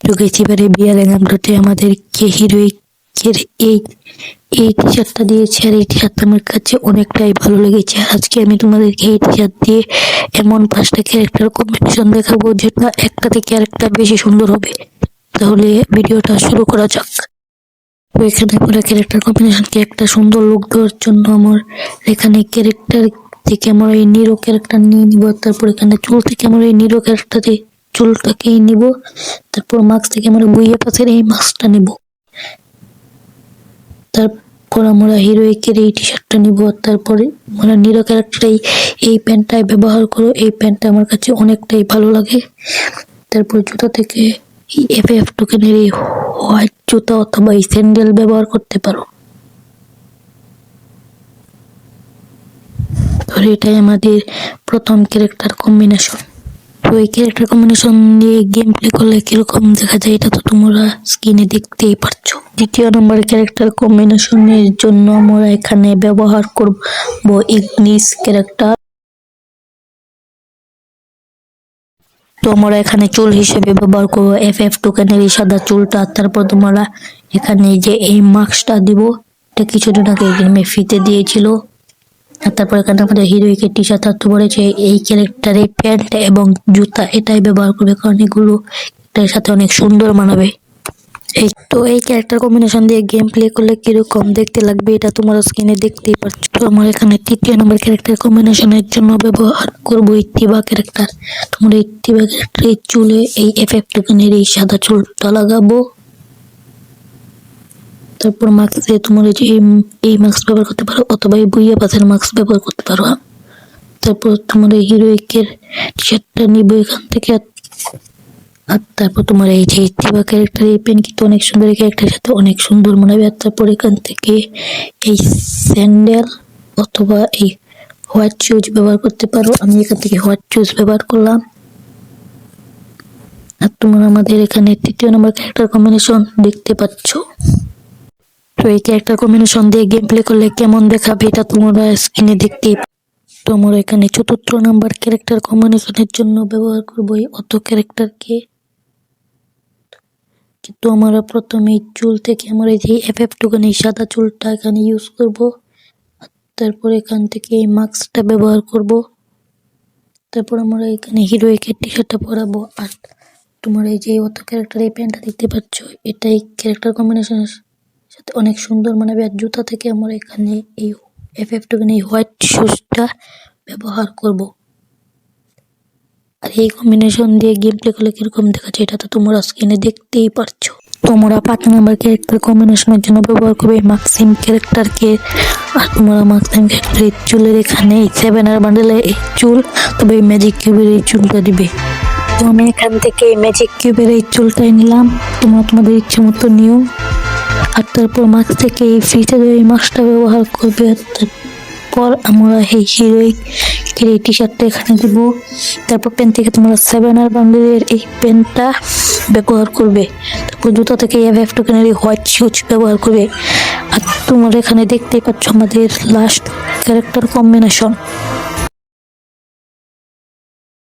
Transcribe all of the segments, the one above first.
তো গেছি এবারে বিয়ার নামটাতে আমাদেরকে হিরোইকের এই এই টি শার্টটা দিয়েছে, আর এই টি শার্টটা আমার কাছে অনেকটাই ভালো লেগেছে। আজকে আমি তোমাদেরকে এই টি শার্ট দিয়ে এমন 5টা ক্যারেক্টার কম্বিনেশন দেখাবো যেটা একটা থেকে আরেকটা বেশি সুন্দর হবে। তাহলে ভিডিওটা শুরু করা যাক। তো এখানে আমরা ক্যারেক্টার কম্বিনেশনকে একটা সুন্দর লুক দেওয়ার জন্য আমার এখানে ক্যারেক্টার থেকে আমরা এই নিরো ক্যারেক্টার নিয়ে নিব। তারপর এখানে চুল থেকে আমরা এই নিরো ক্যারেক্টারে চুলটাকেই নিব। তারপর মাস্ক থেকে আমরা বুইয়ে পাশের এই মাস্কটা নিব। তারপর আমরা হিরোইকের এই টি শার্টটা নিব। তারপরে আমরা নিরো ক্যারেক্টার এই প্যান্টটাই ব্যবহার করো। এই প্যান্টটা আমার কাছে অনেকটাই ভালো লাগে। তারপর জুতা থেকে এই এফএফ টোকেনের এই হোয়াইট জুতা অথবা এই স্যান্ডেল ব্যবহার করতে পারো। তো এটাই আমাদের প্রথম ক্যারেক্টার কম্বিনেশন। তো এই ক্যারেক্টার কম্বিনেশন দিয়ে গেম প্লে করলে কিরকম দেখা যায় এটা তো তোমরা স্ক্রিনে দেখতেই পারছো। দ্বিতীয় নম্বর ক্যারেক্টার কম্বিনেশনের জন্য আমরা এখানে ব্যবহার করব ইগনিস ক্যারেক্টার। তো আমরা এখানে চুল হিসেবে ব্যবহার করবো এফএফ টোকেনের এই সাদা চুলটা। তারপর তোমরা এখানে যে এই মাস্কটা দিব, এটা কিছুদিন আগে গেমে ফ্রিতে দিয়েছিল। আর তারপর এখানে আমাদের হিরোইকের টি শার্ট থাকতে বলেছে এই ক্যারেক্টারে প্যান্ট এবং জুতা এটাই ব্যবহার করবে, কারণ এগুলো এটার সাথে অনেক সুন্দর মানাবে। এই ক্যারেক্টার কম্বিনেশন দিয়ে গেম প্লে করলে কিরকম দেখতে লাগবে এটা তোমরা স্ক্রিনে দেখতেই পাচ্ছ। তো আমার এখানে তৃতীয় নম্বর ক্যারেক্টার কম্বিনেশনের জন্য ব্যবহার করবো ইত্তিবা ক্যারেক্টার। তোমরা ইত্তিবা ক্যারেক্টারের চুলে এই এফএফ টোকেনের এই সাদা চুলটা লাগাবো। তারপর মাস্কে তোমরা যে এই মাস্ক ব্যবহার করতে পারো অথবা এই বুইয়া পাথের মাস্ক ব্যবহার করতে পারো। তারপর তোমরা হিরোইকের টি শার্টটা নিবো এখান থেকে। আর তারপর তোমার এই যে ইত্তিবা ক্যারেক্টার এই পেন কিন্তু অনেক সুন্দর, এই ক্যারেক্টারের সাথে অনেক সুন্দর মানাবে। আর তারপর এখান থেকে এই স্যান্ডেল অথবা এই হোয়াইট শুজ ব্যবহার করতে পারো। আমি এখান থেকে হোয়াইট শুজ ব্যবহার করলাম। আর তোমরা আমাদের এখানে তৃতীয় নম্বর ক্যারেক্টার কম্বিনেশন দেখতে পাচ্ছ। তো এই ক্যারেক্টার কম্বিনেশন দিয়ে গেম প্লে করলে কেমন দেখাবে এটা তোমরা স্ক্রিনে দেখতেই। তো আমরা এখানে চতুর্থ নাম্বার ক্যারেক্টার কম্বিনেশনের জন্য ব্যবহার করবো এই অটো ক্যারেক্টারকে। কিন্তু আমরা প্রথমে চুল থেকে আমরা এই যে এফএফ টোকেন এই সাদা চুলটা এখানে ইউজ করব। তারপর এখান থেকে এই মাস্কটা ব্যবহার করব। তারপর আমরা এখানে হিরোইকের টি শার্টটা পরাবো। আর তোমার এই যে অটো ক্যারেক্টার এই প্যান্টটা দেখতে পাচ্ছ, এটাই ক্যারেক্টার কম্বিনেশনের সাথে অনেক সুন্দর মানাবে। আর জুতা থেকে আমরা এখানে এই এফএফ টোকেন এই হোয়াইট শুজটা ব্যবহার করব। আর এই কম্বিনেশন দিয়ে গেম প্লে করলে কিরকম দেখাচ্ছে এটা তো তোমরা স্ক্রিনে দেখতেই পারছো। তোমরা 5 নম্বর ক্যারেক্টার কম্বিনেশনের জন্য ব্যবহার করবে মাক্সিম ক্যারেক্টারকে। আর তোমরা মাক্সিম ক্যারেক্টারের চুলের এখানে 7 বান্ডেলের এই চুল, তবে এই ম্যাজিক কিউবের এই চুলটা দিবে। তো আমি এখান থেকে এই ম্যাজিক কিউবের এই চুলটাই নিলাম, তোমরা তোমাদের ইচ্ছে মতো নিও। আর তারপর মাস্ক থেকে এই ফ্রিতে এই মাস্কটা ব্যবহার করবে। তারপর আমরা এই হিরোইক এই টি শার্টটা এখানে দিব। তারপর পেন থেকে তোমরা 7 বান্ডেলের এই পেনটা ব্যবহার করবে। তারপর জুতা থেকে এফএফ টোকেনের এই হোয়াইট শুজ ব্যবহার করবে। আর তোমরা এখানে দেখতেই পাচ্ছ আমাদের লাস্ট ক্যারেক্টার কম্বিনেশন।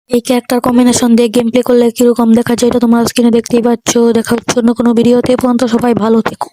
এই ক্যারেক্টার কম্বিনেশন দিয়ে গেম প্লে করলে কিরকম দেখা যায় এটা তোমরা স্ক্রিনে দেখতেই পাচ্ছ। দেখা হচ্ছে অন্য কোনো ভিডিওতে। পর্যন্ত সবাই ভালো থেকো।